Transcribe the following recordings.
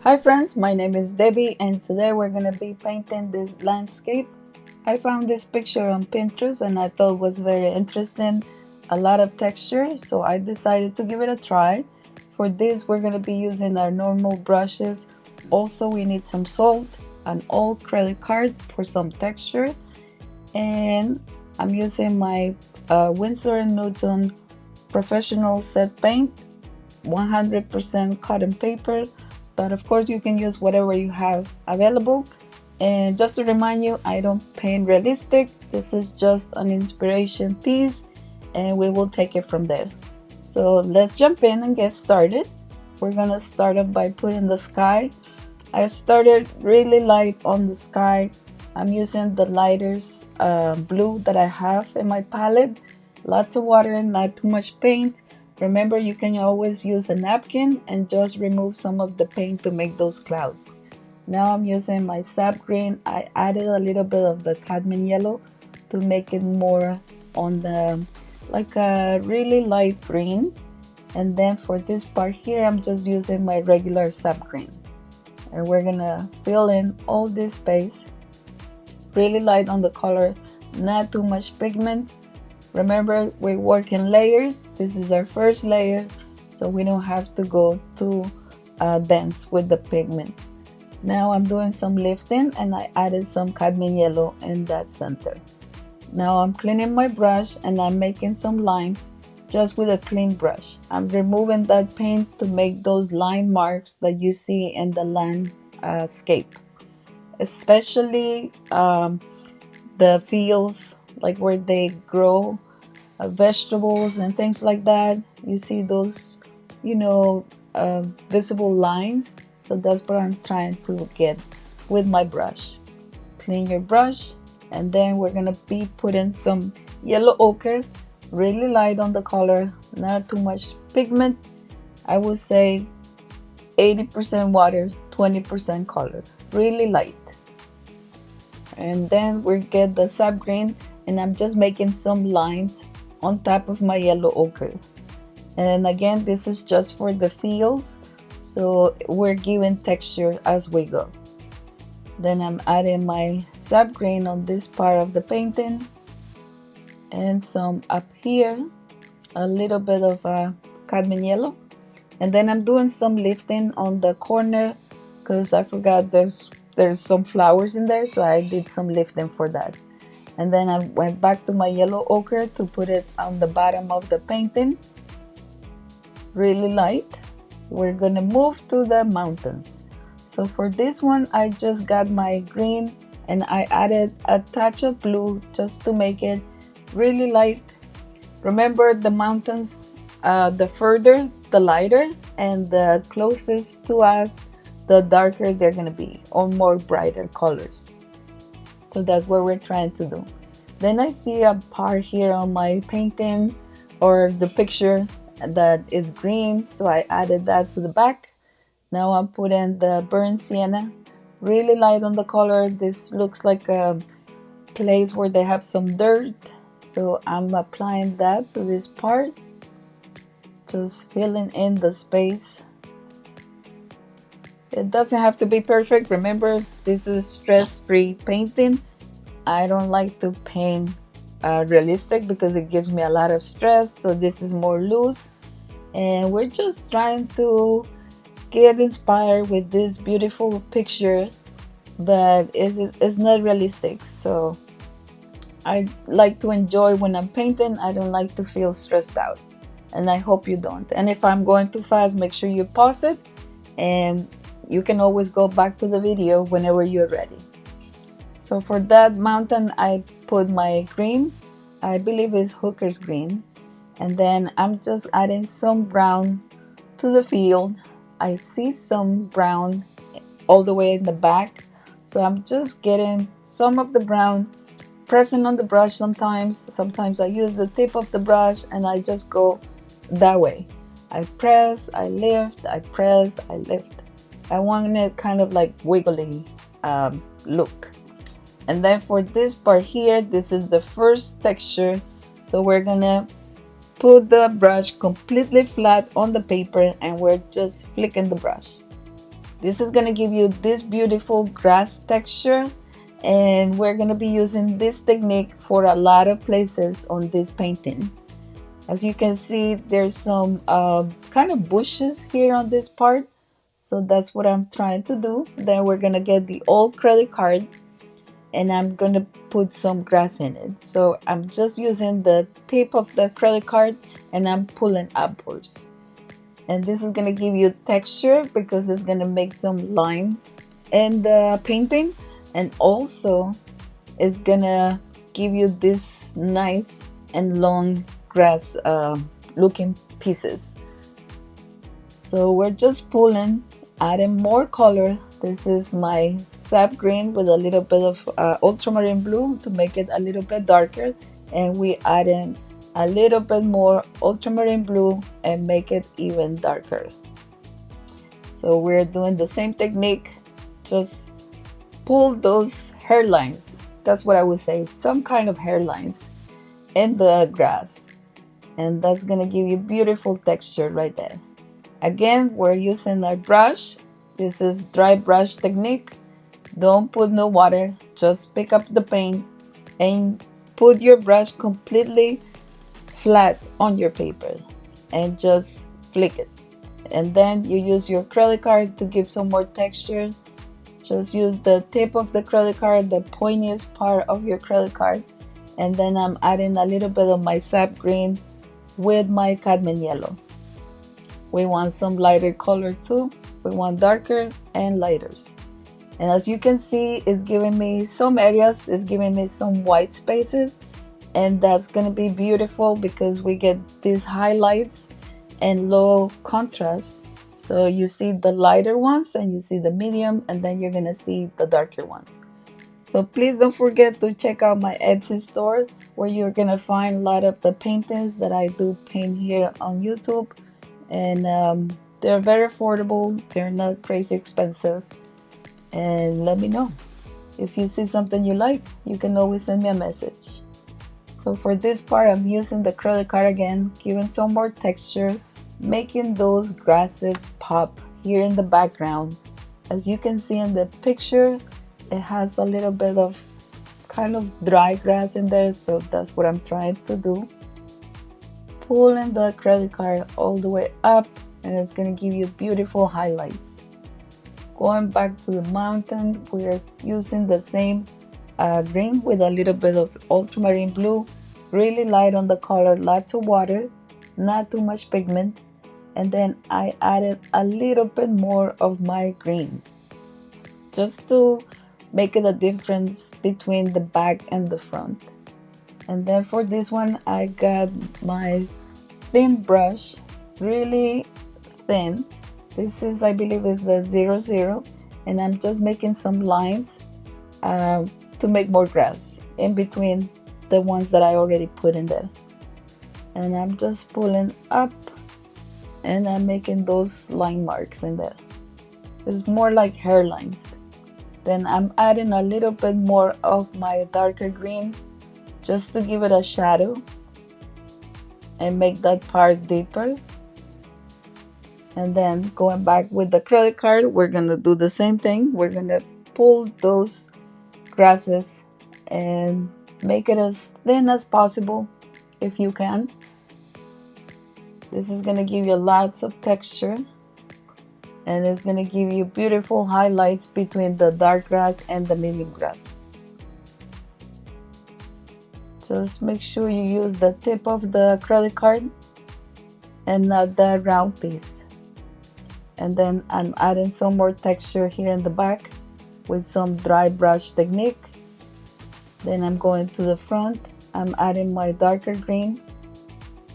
Hi friends, my name is Debbie and today we're going to be painting this landscape. I found this picture on Pinterest and I thought it was very interesting, a lot of texture, so I decided to give it a try. For this we're going to be using our normal brushes. Also we need some salt, an old credit card for some texture, and I'm using my Winsor & Newton professional set paint, 100% cotton paper, but of course you can use whatever you have available. And just to remind you, I don't paint realistic. This is just an inspiration piece and we will take it from there. So let's jump in and get started. We're gonna start off by putting the sky. I started really light on the sky. I'm using the lightest blue that I have in my palette. Lots of water and not too much paint. Remember, you can always use a napkin and just remove some of the paint to make those clouds. Now I'm using my sap green. I added a little bit of the cadmium yellow to make it more on the like a really light green. And then for this part here, I'm just using my regular sap green. And we're gonna fill in all this space. Really light on the color, not too much pigment. Remember, we work in layers. This is our first layer, so we don't have to go too dense with the pigment. Now I'm doing some lifting and I added some cadmium yellow in that center. Now I'm cleaning my brush and I'm making some lines just with a clean brush. I'm removing that paint to make those line marks that you see in the landscape, especially the fields like where they grow vegetables and things like that. You see those, visible lines. So that's what I'm trying to get with my brush. Clean your brush, and then we're gonna be putting some yellow ochre, really light on the color, not too much pigment. I would say 80% water, 20% color, really light. And then we get the sap green, and I'm just making some lines on top of my yellow ochre. And again, this is just for the fields, so we're giving texture as we go. Then I'm adding my sap green on this part of the painting and some up here, a little bit of cadmium yellow. And then I'm doing some lifting on the corner because I forgot there's some flowers in there, so I did some lifting for that. And then I went back to my yellow ochre to put it on the bottom of the painting, really light. We're gonna move to the mountains. So for this one, I just got my green and I added a touch of blue just to make it really light. Remember, the mountains, the further the lighter, and the closest to us the darker they're gonna be, or more brighter colors. So that's what we're trying to do. Then I see a part here on my painting or the picture that is green, so I added that to the back. Now I'm putting the burnt sienna, really light on the color. This looks like a place where they have some dirt, so I'm applying that to this part, just filling in the space. It doesn't have to be perfect. Remember, this is stress-free painting. I don't like to paint realistic because it gives me a lot of stress, so this is more loose. And we're just trying to get inspired with this beautiful picture, but it's not realistic. So I like to enjoy when I'm painting. I don't like to feel stressed out, and I hope you don't. And if I'm going too fast, make sure you pause it, and you can always go back to the video whenever you're ready. So for that mountain, I put my green. I believe it's Hooker's green. And then I'm just adding some brown to the field. I see some brown all the way in the back. So I'm just getting some of the brown, pressing on the brush sometimes. Sometimes I use the tip of the brush and I just go that way. I press, I lift, I press, I lift. I want it kind of like wiggly look. And then for this part here, this is the first texture. So we're gonna put the brush completely flat on the paper and we're just flicking the brush. This is gonna give you this beautiful grass texture, and we're gonna be using this technique for a lot of places on this painting. As you can see, there's some kind of bushes here on this part, so that's what I'm trying to do. Then we're gonna get the old credit card and I'm gonna put some grass in it. So I'm just using the tip of the credit card and I'm pulling upwards. And this is gonna give you texture because it's gonna make some lines in the painting, and also it's gonna give you this nice and long grass looking pieces. So we're just pulling, adding more color. This is my sap green with a little bit of ultramarine blue to make it a little bit darker, and we add in a little bit more ultramarine blue and make it even darker. So we're doing the same technique, just pull those hairlines. That's what I would say, some kind of hairlines in the grass, and that's gonna give you beautiful texture right there. Again, we're using our brush. This is dry brush technique. Don't put no water, just pick up the paint and put your brush completely flat on your paper and just flick it. And then you use your credit card to give some more texture. Just use the tip of the credit card, the pointiest part of your credit card, and then I'm adding a little bit of my sap green with my cadmium yellow. We want some lighter color too. We want darker and lighters. And as you can see, it's giving me some areas, it's giving me some white spaces, and that's gonna be beautiful because we get these highlights and low contrast. So you see the lighter ones and you see the medium, and then you're gonna see the darker ones. So please don't forget to check out my Etsy store, where you're gonna find a lot of the paintings that I do paint here on YouTube. And they're very affordable, they're not crazy expensive. And let me know if you see something you like. You can always send me a message. So for this part, I'm using the acrylic card again, giving some more texture, making those grasses pop here in the background. As you can see in the picture, it has a little bit of kind of dry grass in there, so that's what I'm trying to do. Pulling the acrylic card all the way up, and it's going to give you beautiful highlights. Going back to the mountain, we're using the same green with a little bit of ultramarine blue, really light on the color, lots of water, not too much pigment, and then I added a little bit more of my green just to make it a difference between the back and the front. And then for this one, I got my thin brush, really thin. This is, I believe, is the 00, and I'm just making some lines to make more grass in between the ones that I already put in there. And I'm just pulling up and I'm making those line marks in there. It's more like hairlines. Then I'm adding a little bit more of my darker green just to give it a shadow and make that part deeper. And then going back with the credit card, we're gonna do the same thing. We're gonna pull those grasses and make it as thin as possible if you can. This is gonna give you lots of texture, and it's gonna give you beautiful highlights between the dark grass and the medium grass. Just make sure you use the tip of the credit card and not the round piece. And then I'm adding some more texture here in the back with some dry brush technique. Then I'm going to the front. I'm adding my darker green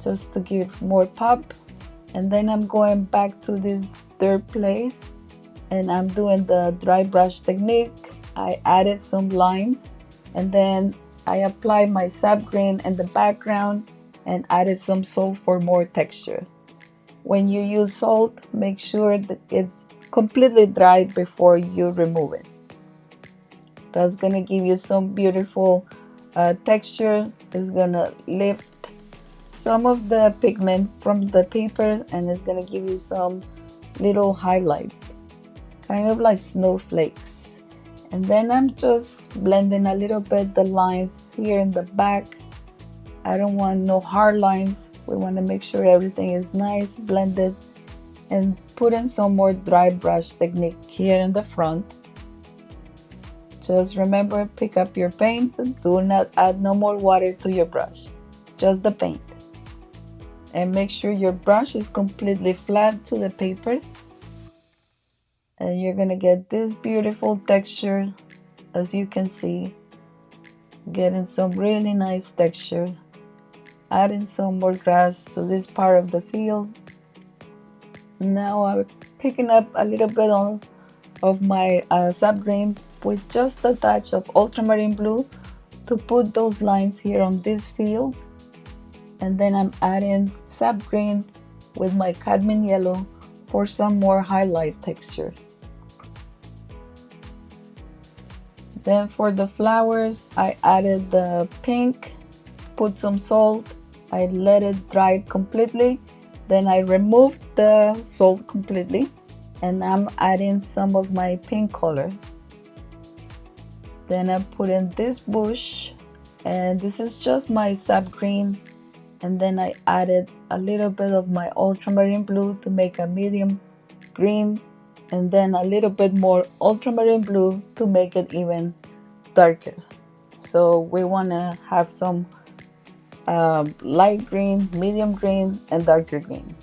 just to give more pop. And then I'm going back to this third place and I'm doing the dry brush technique. I added some lines and then I applied my sap green in the background and added some salt for more texture. When you use salt, make sure that it's completely dry before you remove it. That's gonna give you some beautiful texture. It's gonna lift some of the pigment from the paper and it's gonna give you some little highlights. kind of like snowflakes. And then I'm just blending a little bit the lines here in the back. I don't want no hard lines. We want to make sure everything is nice, blended, and put in some more dry brush technique here in the front. Just remember, pick up your paint. Do not add no more water to your brush, just the paint. And make sure your brush is completely flat to the paper. And you're gonna get this beautiful texture, as you can see, getting some really nice texture. Adding some more grass to this part of the field. Now I'm picking up a little bit of my sap green with just a touch of ultramarine blue to put those lines here on this field. And then I'm adding sap green with my cadmium yellow for some more highlight texture. Then for the flowers, I added the pink, put some salt, I let it dry completely, then I removed the salt completely, and I'm adding some of my pink color. Then I put in this bush, and this is just my sap green, and then I added a little bit of my ultramarine blue to make a medium green, and then a little bit more ultramarine blue to make it even darker. So we want to have some light green, medium green, and darker green.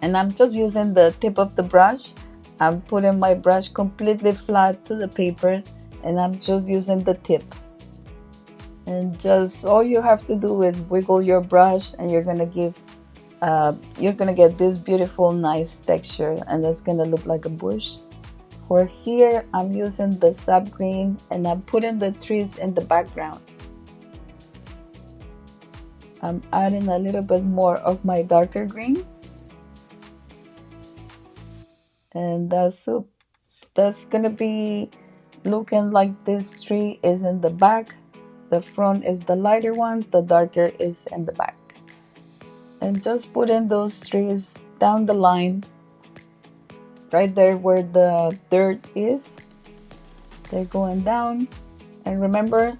And I'm just using the tip of the brush. I'm putting my brush completely flat to the paper, and I'm just using the tip. And just all you have to do is wiggle your brush, and you're gonna get this beautiful, nice texture, and that's gonna look like a bush. For here, I'm using the sap green, and I'm putting the trees in the background. I'm adding a little bit more of my darker green, and that's gonna be looking like this tree is in the back. The front is the lighter one, the darker is in the back. And just put in those trees down the line, right there where the dirt is. They're going down, and remember,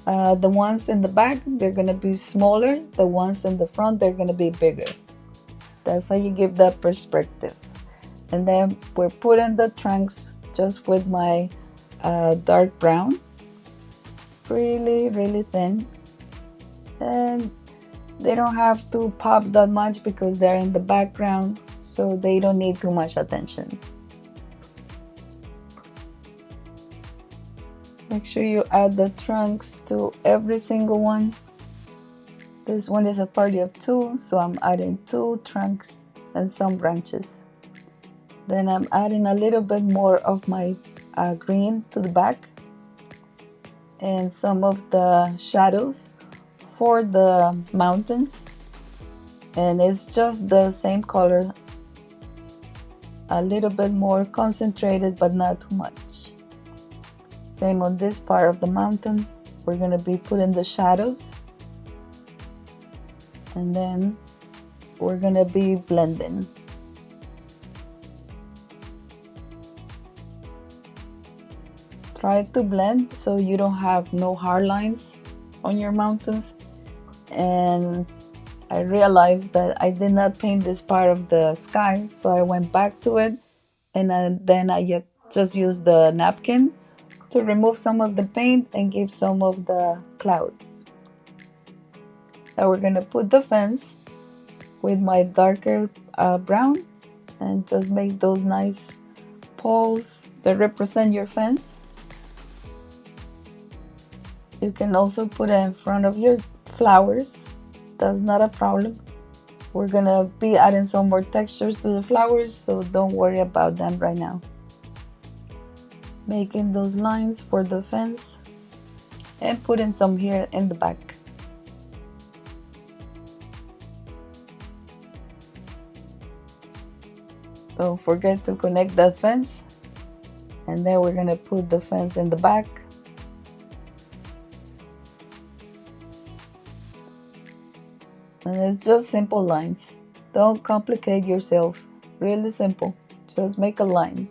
the ones in the back, they're gonna be smaller. The ones in the front, they're gonna be bigger. That's how you give that perspective. And then we're putting the trunks just with my dark brown, really thin. And they don't have to pop that much because they're in the background, so they don't need too much attention. Make sure you add the trunks to every single one. This one is a party of 2, so I'm adding 2 trunks and some branches. Then I'm adding a little bit more of my green to the back and some of the shadows for the mountains. And it's just the same color, a little bit more concentrated, but not too much. Same on this part of the mountain. We're gonna be putting the shadows, and then we're gonna be blending. Try to blend so you don't have no hard lines on your mountains. And I realized that I did not paint this part of the sky, so I went back to it, and then I just used the napkin to remove some of the paint and give some of the clouds. Now we're gonna put the fence with my darker brown and just make those nice poles that represent your fence. You can also put it in front of your flowers. That's not a problem. We're gonna be adding some more textures to the flowers, so don't worry about them right now. Making those lines for the fence and putting some here in the back. Don't forget to connect that fence, and then we're gonna put the fence in the back. And it's just simple lines. Don't complicate yourself. Really simple. Just make a line.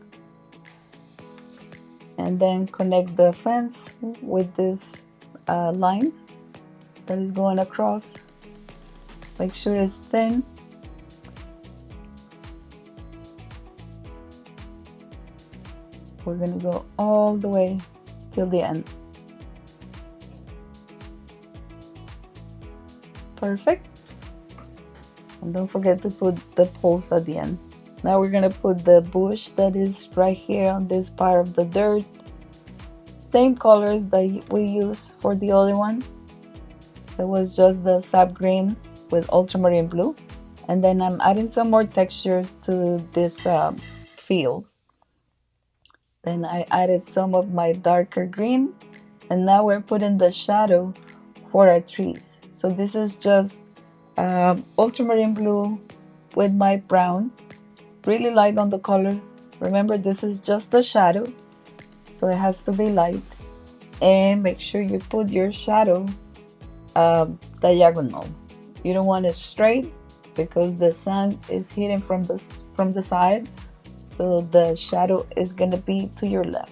and then connect the fence with this line that is going across. Make sure it's thin. We're gonna go all the way till the end. Perfect. And don't forget to put the poles at the end. Now we're gonna put the bush that is right here on this part of the dirt. Same colors that we used for the other one. It was just the sap green with ultramarine blue. And then I'm adding some more texture to this field. Then I added some of my darker green, and now we're putting the shadow for our trees. So this is just ultramarine blue with my brown, really light on the color. Remember, this is just a shadow, so it has to be light. And make sure you put your shadow diagonal. You don't want it straight because the sun is hitting from the side, so the shadow is gonna be to your left.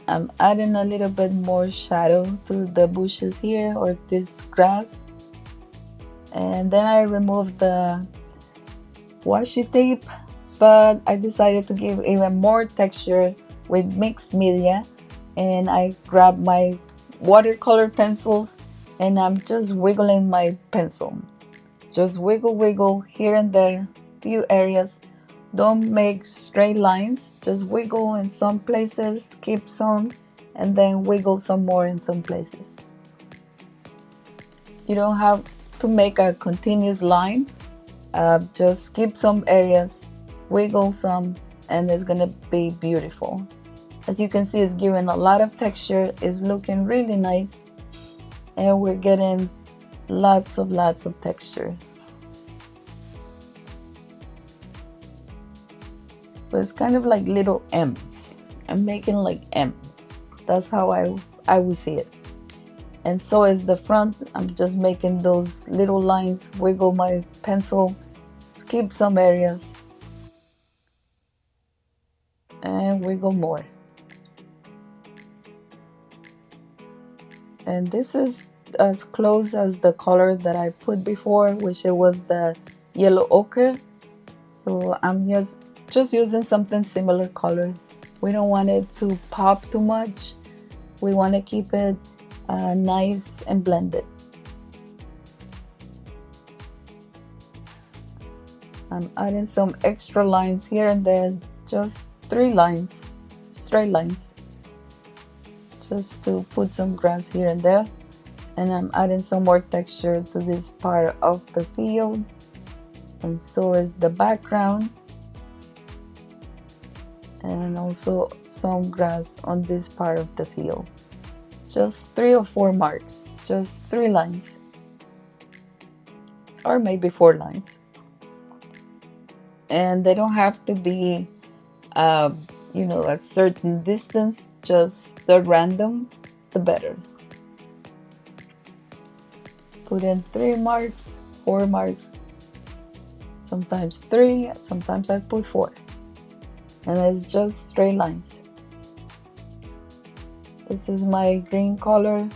I'm adding a little bit more shadow to the bushes here, or this grass. And then I removed the washi tape, but I decided to give even more texture with mixed media. And I grabbed my watercolor pencils and I'm just wiggling my pencil. Just wiggle here and there, few areas. Don't make straight lines, just wiggle in some places, skip some, and then wiggle some more in some places. You don't have to make a continuous line, just skip some areas, wiggle some, and it's gonna be beautiful. As you can see, it's giving a lot of texture, it's looking really nice, and we're getting lots of texture. So it's kind of like little M's. I'm making like M's. That's how I would see it. And so is the front. I'm just making those little lines, wiggle my pencil, skip some areas, and wiggle more. And this is as close as the color that I put before, which it was the yellow ochre. So I'm just using something similar color. We don't want it to pop too much. We want to keep it nice and blended. I'm adding some extra lines here and there, just 3 lines, straight lines, just to put some grass here and there. And I'm adding some more texture to this part of the field, and so is the background, and also some grass on this part of the field. Just 3 or 4 marks, just 3 lines, or maybe 4 lines. And they don't have to be a certain distance, just the random, the better. Put in 3 marks, 4 marks, sometimes 3, sometimes I put 4. And it's just straight lines. This is my green color.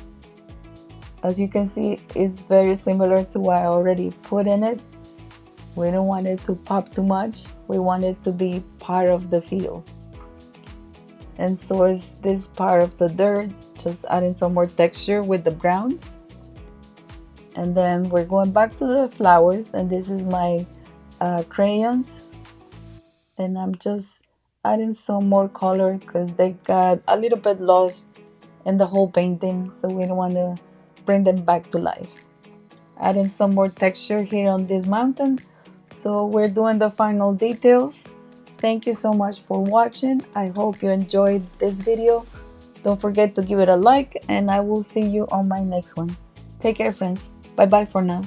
As you can see, it's very similar to what I already put in it. We don't want it to pop too much. We want it to be part of the field. And so is this part of the dirt, just adding some more texture with the brown. And then we're going back to the flowers, and this is my crayons. And I'm just adding some more color because they got a little bit lost in the whole painting, so we don't want to bring them back to life. Adding some more texture here on this mountain. So we're doing the final details. Thank you so much for watching. I hope you enjoyed this video. Don't forget to give it a like, and I will see you on my next one. Take care, friends. Bye bye for now.